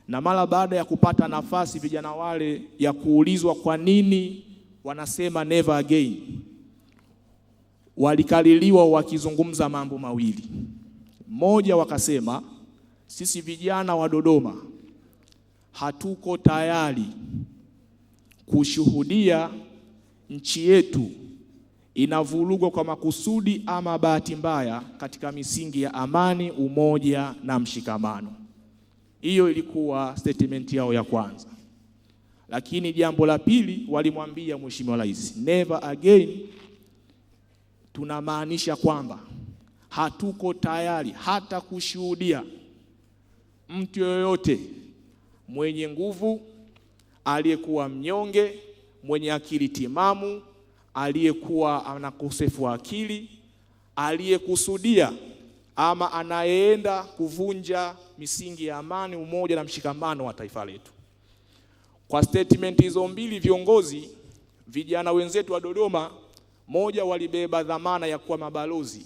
Na mara baada ya kupata nafasi vijana wale ya kuulizwa kwa nini wanasema never again, walikaliliwa wakizungumza mambo mawili. Moja, wakasema sisi vijana wa Dodoma hatuko tayari kushuhudia nchi yetu inavurugwa kwa makusudi ama bahati mbaya katika misingi ya amani, umoja na mshikamano. Hiyo ilikuwa statement yao ya kwanza. Lakini jambo la pili, walimwambia Mheshimiwa Rais, never again tunamaanisha kwamba hatuko tayari hata kushuhudia mtu yoyote mwenye nguvu, aliyekuwa mnyonge, mwenye akili timamu, aliyekuwa ana ukosefu wa akili, aliyekusudia ama anayeenda kuvunja misingi ya amani, umoja na mshikamano wa taifa letu. Kwa statement hizo mbili, viongozi vijana wenzetu wa Dodoma, moja, walibeba dhamana ya kuwa mabalozi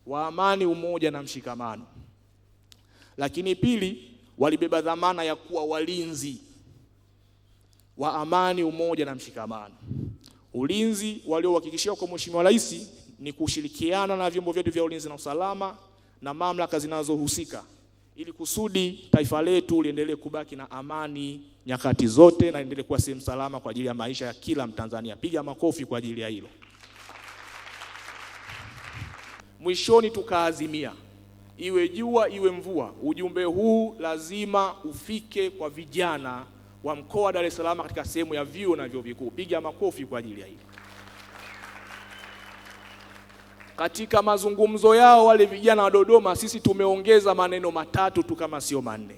wa amani, umoja na mshikamano. Lakini pili, walibeba dhamana ya kuwa walinzi wa amani, umoja na mshikamano. Ulinzi waliohakikishia kwa Mheshimiwa Rais ni kushirikiana na vyombo vyetu vya ulinzi na usalama na mamlaka zinazohusika ili kusudi taifa letu liendelee kubaki na amani nyakati zote na liendelee kuwa sehemu salama kwa ajili ya maisha ya kila Mtanzania. Piga makofi kwa ajili ya hilo. Mwishoni tukaazimia, iwe jua iwe mvua, ujumbe huu lazima ufike kwa vijana wa mkoa wa Dar es Salaam katika sehemu ya vyuo na vyuo vikuu. Piga makofi kwa ajili ya hilo. Katika mazungumzo yao wale vijana wa Dodoma, sisi tumeongeza maneno matatu tu kama sio manne.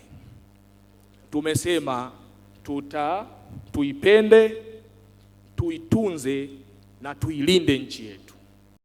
Tumesema tuipende, tuitunze na tuilinde nchi yetu.